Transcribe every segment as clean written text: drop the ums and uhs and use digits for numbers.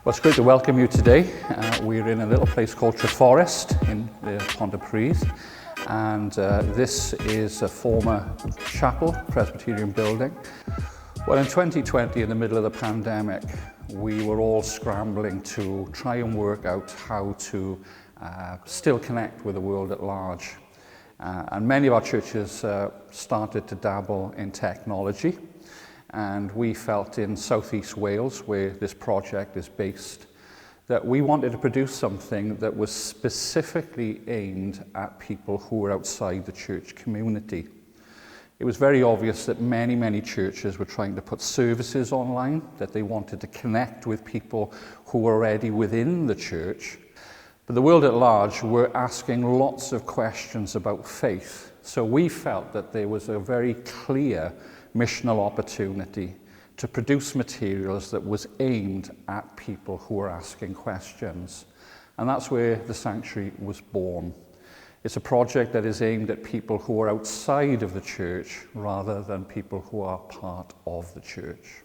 Well, it's great to welcome you today. We're in a little place called Treforest in the Pontypridd, and this is a former chapel, Presbyterian building. Well, in 2020, in the middle of the pandemic, we were all scrambling to try and work out how to still connect with the world at large. And many of our churches started to dabble in technology. And we felt in Southeast Wales, where this project is based, that we wanted to produce something that was specifically aimed at people who were outside the church community. It was very obvious that many churches were trying to put services online, that they wanted to connect with people who were already within the church. But the world at large were asking lots of questions about faith. So we felt that there was a very clear missional opportunity to produce materials that was aimed at people who were asking questions. And that's where the Sanctuary was born. It's a project that is aimed at people who are outside of the church rather than people who are part of the church.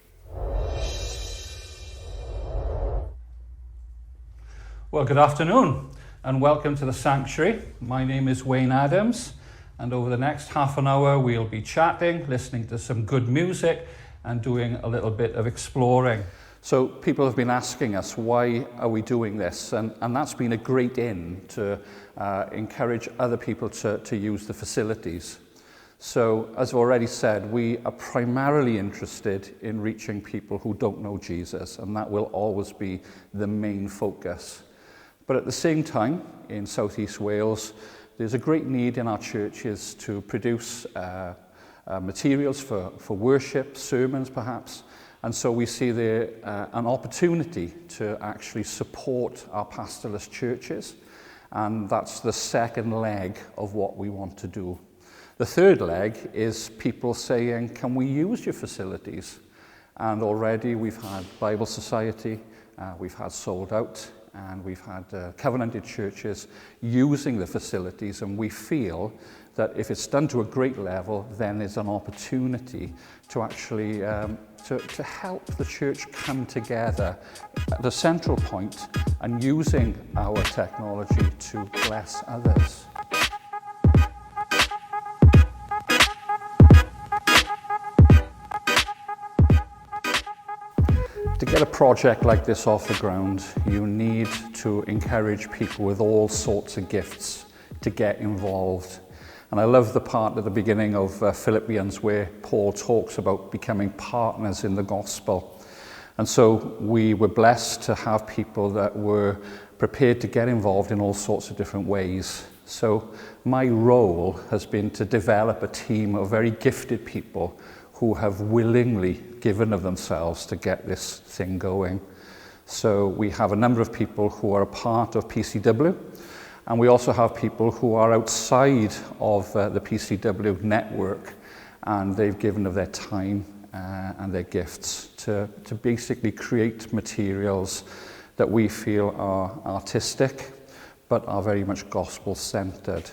Well, good afternoon and welcome to the Sanctuary. My name is Wayne Adams. And over the next half an hour, we'll be chatting, listening to some good music, and doing a little bit of exploring. So people have been asking us, why are we doing this? And that's been a great in to encourage other people to use the facilities. So, as I've already said, we are primarily interested in reaching people who don't know Jesus, and that will always be the main focus. But at the same time, in Southeast Wales, there's a great need in our churches to produce materials for worship, sermons perhaps, and so we see there an opportunity to actually support our pastorless churches, and that's the second leg of what we want to do. The third leg is people saying, can we use your facilities? And already we've had Bible Society, we've had Sold Out, and we've had covenanted churches using the facilities, and we feel that if it's done to a great level, then there's an opportunity to actually to help the church come together at the central point and using our technology to bless others. To get a project like this off the ground, you need to encourage people with all sorts of gifts to get involved. And I love the part at the beginning of Philippians where Paul talks about becoming partners in the gospel. And so we were blessed to have people that were prepared to get involved in all sorts of different ways. So my role has been to develop a team of very gifted people who have willingly given of themselves to get this thing going. So we have a number of people who are a part of PCW, and we also have people who are outside of the PCW network, and they've given of their time and their gifts to basically create materials that we feel are artistic, but are very much gospel-centered.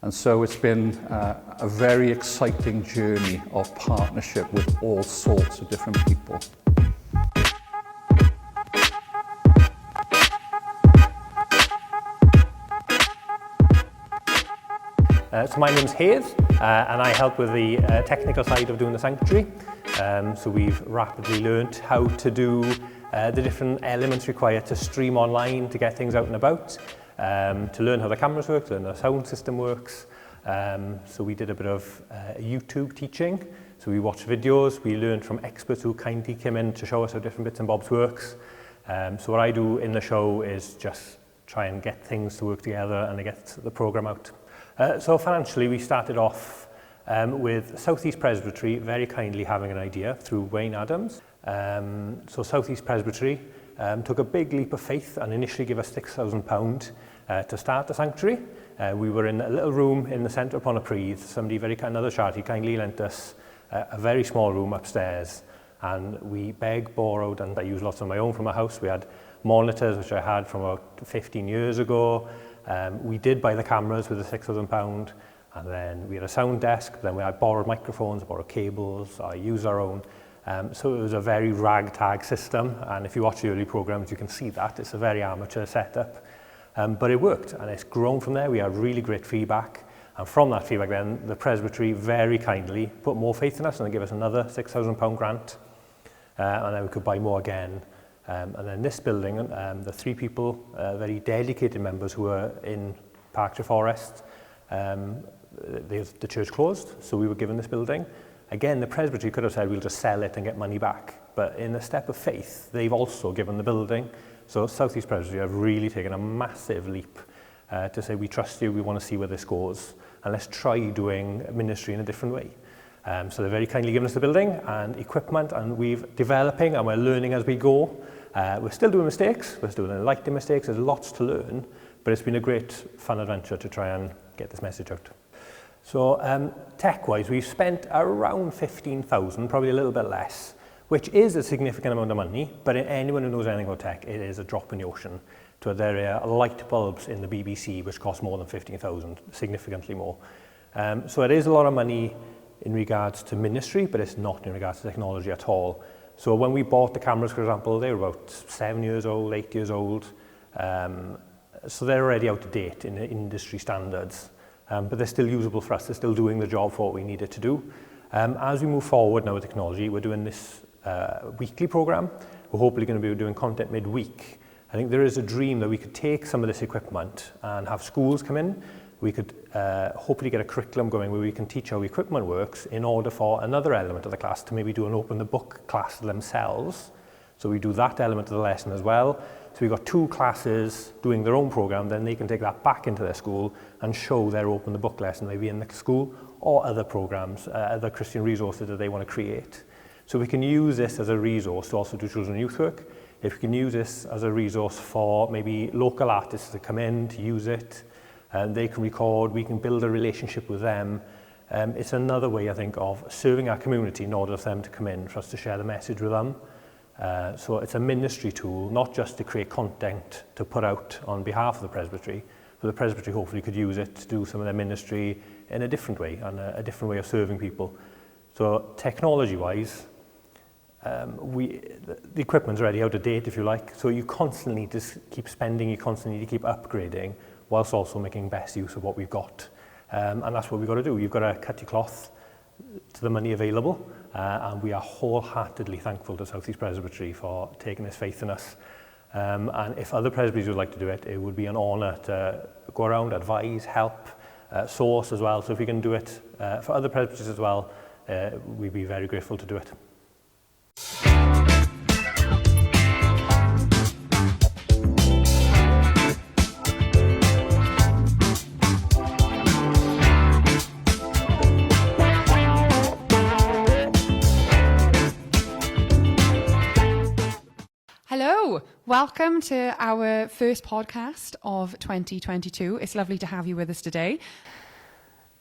And so it's been a very exciting journey of partnership with all sorts of different people. So my name's Hayes, and I help with the technical side of doing the Sanctuary. So we've rapidly learnt how to do the different elements required to stream online, to get things out and about. To learn how the cameras work, to learn how the sound system works. So we did a bit of YouTube teaching. So we watched videos, we learned from experts who kindly came in to show us how different bits and bobs works. So what I do in the show is just try and get things to work together and to get the program out. So financially we started off with Southeast Presbytery very kindly having an idea through Wayne Adams. So Southeast Presbytery took a big leap of faith and initially gave us £6,000 to start the Sanctuary. We were in a little room in the centre of Pontypridd. Another charity kindly lent us a very small room upstairs, and we begged, borrowed, and I used lots of my own from my house. We had monitors which I had from about 15 years ago. We did buy the cameras with the £6,000, and then we had a sound desk. Then we had borrowed microphones, borrowed cables. I used our own. So it was a very ragtag system, and if you watch the early programs you can see that. It's a very amateur setup, but it worked and it's grown from there. We had really great feedback, and from that feedback then the Presbytery very kindly put more faith in us and they gave us another £6,000 grant, and then we could buy more again. And then this building, the 3 people, very dedicated members who were in Parkshire Forest, the church closed, so we were given this building. Again, the Presbytery could have said we'll just sell it and get money back, but in a step of faith, they've also given the building. So South East Presbytery have really taken a massive leap to say we trust you, we want to see where this goes, and let's try doing ministry in a different way. So they're very kindly given us the building and equipment, and we're developing and we're learning as we go. We're still doing mistakes, we're still doing enlightening mistakes, there's lots to learn, but it's been a great fun adventure to try and get this message out. So tech-wise, we've spent around 15,000, probably a little bit less, which is a significant amount of money, but anyone who knows anything about tech, it is a drop in the ocean. So there are light bulbs in the BBC which cost more than 15,000, significantly more. So it is a lot of money in regards to ministry, but it's not in regards to technology at all. So when we bought the cameras, for example, they were about 7 years old, 8 years old. So they're already out of date in the industry standards. But they're still usable for us, they're still doing the job for what we need it to do. As we move forward now with technology, we're doing this weekly program. We're hopefully going to be doing content midweek. I think there is a dream that we could take some of this equipment and have schools come in. We could hopefully get a curriculum going where we can teach how equipment works in order for another element of the class to maybe do an open the book class themselves. So we do that element of the lesson as well. So we've got 2 classes doing their own program, then they can take that back into their school and show their open the book lesson maybe in the school or other programs, other Christian resources that they want to create. So we can use this as a resource to also do children and youth work. If we can use this as a resource for maybe local artists to come in to use it, and they can record, we can build a relationship with them. It's another way, I think, of serving our community in order for them to come in, for us to share the message with them. So it's a ministry tool, not just to create content to put out on behalf of the Presbytery, but the Presbytery hopefully could use it to do some of their ministry in a different way, and a different way of serving people. So technology-wise, the equipment's already out of date, if you like, so you constantly need to keep spending, you constantly need to keep upgrading, whilst also making best use of what we've got. And that's what we've got to do. You've got to cut your cloth to the money available, and we are wholeheartedly thankful to South East Presbytery for taking this faith in us. And if other presbyteries would like to do it, it would be an honour to go around, advise, help, source as well. So if we can do it for other presbyteries as well, we'd be very grateful to do it. Hello, welcome to our first podcast of 2022. It's lovely to have you with us today.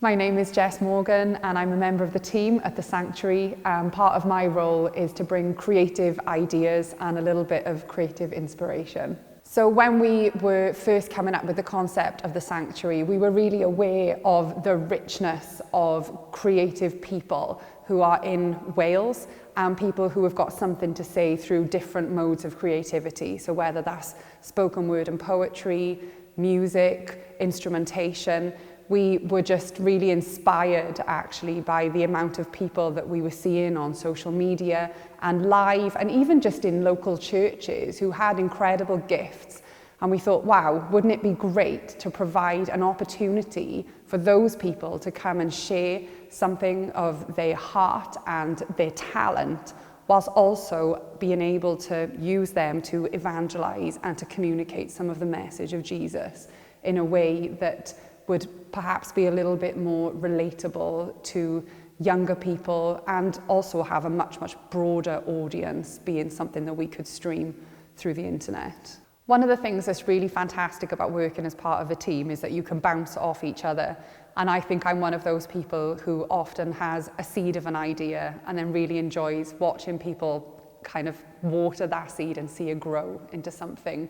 My name is Jess Morgan and I'm a member of the team at the Sanctuary. Part of my role is to bring creative ideas and a little bit of creative inspiration. So when we were first coming up with the concept of the Sanctuary, we were really aware of the richness of creative people who are in Wales and people who have got something to say through different modes of creativity. So whether that's spoken word and poetry, music, instrumentation, we were just really inspired actually by the amount of people that we were seeing on social media and live and even just in local churches who had incredible gifts. And we thought, wow, wouldn't it be great to provide an opportunity for those people to come and share something of their heart and their talent, whilst also being able to use them to evangelize and to communicate some of the message of Jesus in a way that would perhaps be a little bit more relatable to younger people and also have a much, much broader audience, being something that we could stream through the internet. One of the things that's really fantastic about working as part of a team is that you can bounce off each other. And I think I'm one of those people who often has a seed of an idea and then really enjoys watching people kind of water that seed and see it grow into something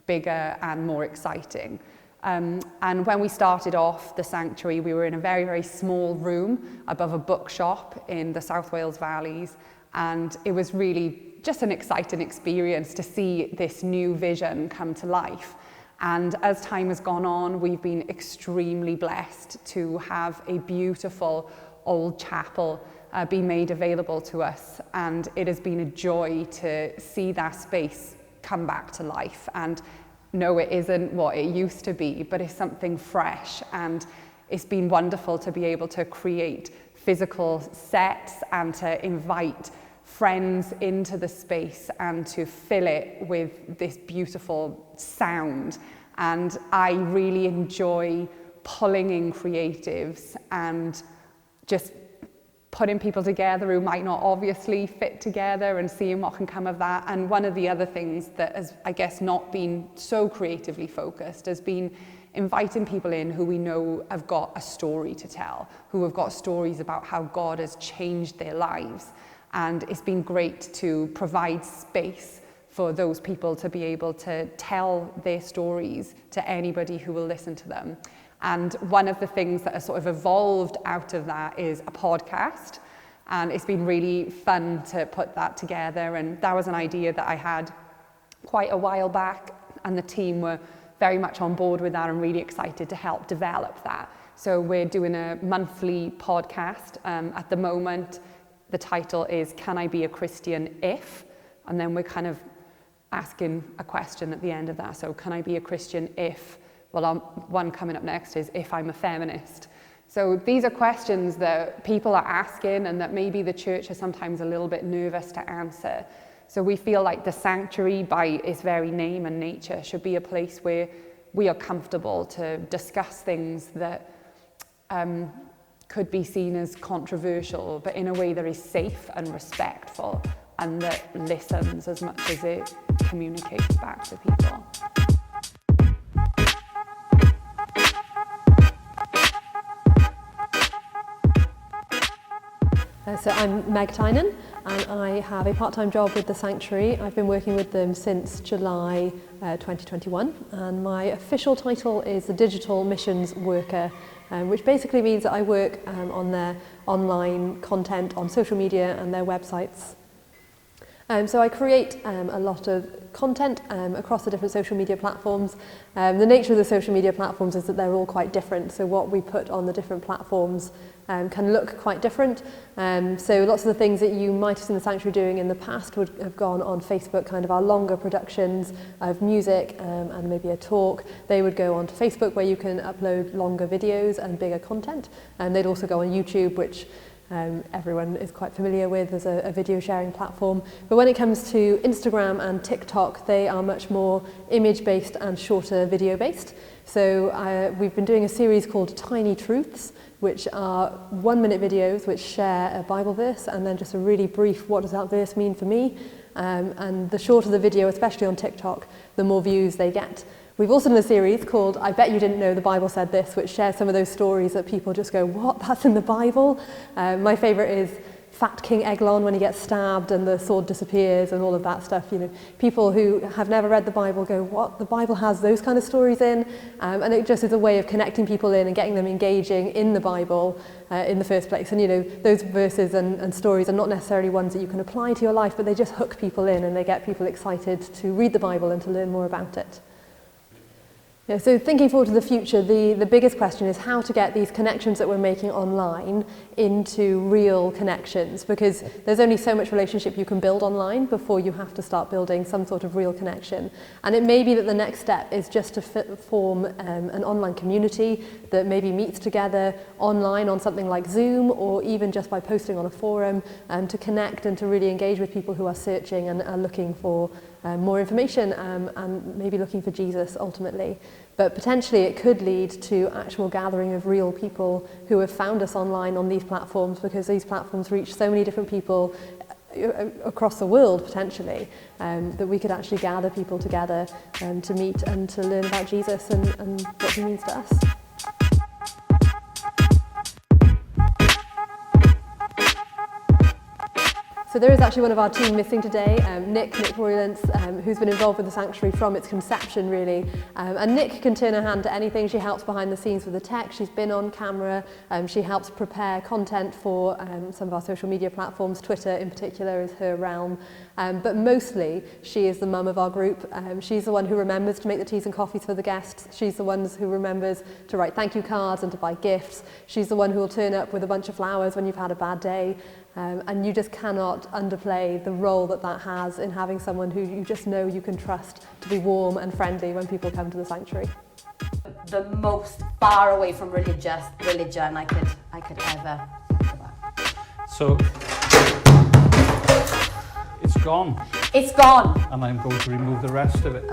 bigger and more exciting. And when we started off the Sanctuary, we were in a very, very small room above a bookshop in the South Wales Valleys. And it was really just an exciting experience to see this new vision come to life. And as time has gone on, we've been extremely blessed to have a beautiful old chapel be made available to us. And it has been a joy to see that space come back to life. And no, it isn't what it used to be, but it's something fresh. And it's been wonderful to be able to create physical sets and to invite friends into the space and to fill it with this beautiful sound. And I really enjoy pulling in creatives and just putting people together who might not obviously fit together and seeing what can come of that. And one of the other things that has, I guess, not been so creatively focused has been inviting people in who we know have got a story to tell, who have got stories about how God has changed their lives. And it's been great to provide space for those people to be able to tell their stories to anybody who will listen to them. And one of the things that has sort of evolved out of that is a podcast. And it's been really fun to put that together. And that was an idea that I had quite a while back, and the team were very much on board with that and really excited to help develop that. So we're doing a monthly podcast. At the moment, the title is Can I Be a Christian If? And then we're kind of asking a question at the end of that. So can I be a Christian if? Well, one coming up next is if I'm a feminist. So these are questions that people are asking and that maybe the church is sometimes a little bit nervous to answer. So we feel like the sanctuary, by its very name and nature, should be a place where we are comfortable to discuss things that could be seen as controversial, but in a way that is safe and respectful and that listens as much as it communicates back to people. So I'm Meg Tynan, and I have a part-time job with the Sanctuary. I've been working with them since July 2021, and my official title is the Digital Missions Worker, which basically means that I work on their online content on social media and their websites. So I create a lot of content across the different social media platforms. The nature of the social media platforms is that they're all quite different, so what we put on the different platforms can look quite different. So lots of the things that you might have seen the Sanctuary doing in the past would have gone on Facebook, kind of our longer productions of music and maybe a talk. They would go onto Facebook, where you can upload longer videos and bigger content. And they'd also go on YouTube, which everyone is quite familiar with as a video sharing platform. But when it comes to Instagram and TikTok, they are much more image-based and shorter video-based. So we've been doing a series called Tiny Truths, which are 1-minute videos which share a Bible verse and then just a really brief, what does that verse mean for me? And the shorter the video, especially on TikTok, the more views they get. We've also done a series called I Bet You Didn't Know the Bible Said This, which shares some of those stories that people just go, what, that's in the Bible? My favourite is Fat King Eglon when he gets stabbed and the sword disappears and all of that stuff. You know, people who have never read the Bible go, what, the Bible has those kind of stories in? And it just is a way of connecting people in and getting them engaging in the Bible in the first place. And you know, those verses and stories are not necessarily ones that you can apply to your life, but they just hook people in and they get people excited to read the Bible and to learn more about it. Yeah, so thinking forward to the future, the biggest question is how to get these connections that we're making online into real connections, because there's only so much relationship you can build online before you have to start building some sort of real connection. And it may be that the next step is just to form an online community that maybe meets together online on something like Zoom, or even just by posting on a forum to connect and to really engage with people who are searching and are looking for more information and maybe looking for Jesus ultimately. But potentially it could lead to actual gathering of real people who have found us online on these platforms, because these platforms reach so many different people across the world potentially, that we could actually gather people together to meet and to learn about Jesus and what he means to us. So there is actually one of our team missing today, Nick Roylance, who's been involved with the Sanctuary from its conception really. And Nick can turn her hand to anything. She helps behind the scenes with the tech, she's been on camera, she helps prepare content for some of our social media platforms. Twitter in particular is her realm. But mostly she is the mum of our group. She's the one who remembers to make the teas and coffees for the guests. She's the one who remembers to write thank you cards and to buy gifts. She's the one who will turn up with a bunch of flowers when you've had a bad day. And you just cannot underplay the role that has in having someone who you just know you can trust to be warm and friendly when people come to the sanctuary. The most far away from religion I could ever think about. So it's gone. It's gone. And I'm going to remove the rest of it.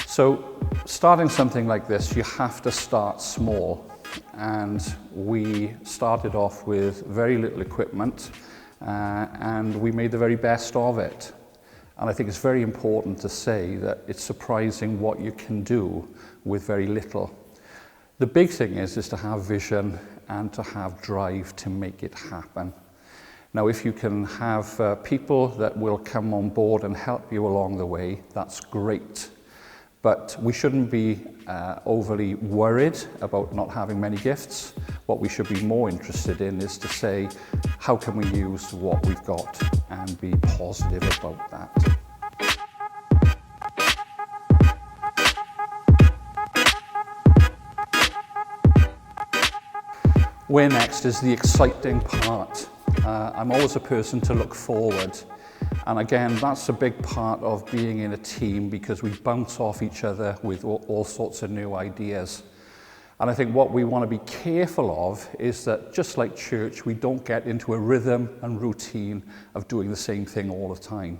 So starting something like this, you have to start small. And we started off with very little equipment and we made the very best of it. And I think it's very important to say that it's surprising what you can do with very little. The big thing is to have vision and to have drive to make it happen. Now, if you can have people that will come on board and help you along the way, that's great. But we shouldn't be overly worried about not having many gifts. What we should be more interested in is to say, how can we use what we've got and be positive about that. Where next is the exciting part. I'm always a person to look forward. And again, that's a big part of being in a team because we bounce off each other with all sorts of new ideas. And I think what we want to be careful of is that just like church, we don't get into a rhythm and routine of doing the same thing all the time.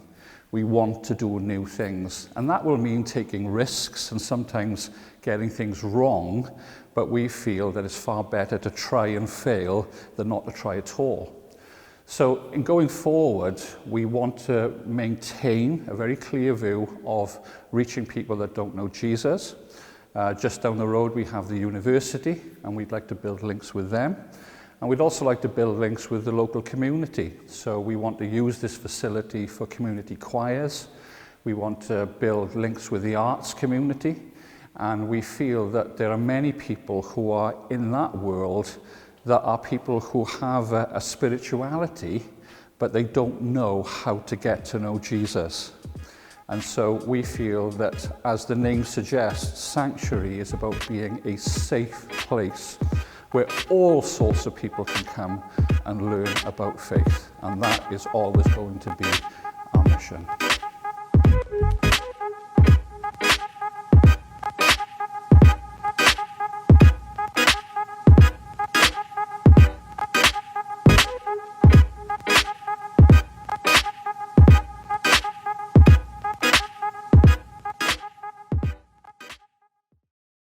We want to do new things. And that will mean taking risks and sometimes getting things wrong, but we feel that it's far better to try and fail than not to try at all. So in going forward, we want to maintain a very clear view of reaching people that don't know Jesus. Just down the road, we have the university, and we'd like to build links with them. And we'd also like to build links with the local community. So we want to use this facility for community choirs. We want to build links with the arts community. And we feel that there are many people who are in that world that are people who have a spirituality, but they don't know how to get to know Jesus. And so we feel that, as the name suggests, Sanctuary is about being a safe place where all sorts of people can come and learn about faith. And that is always going to be our mission.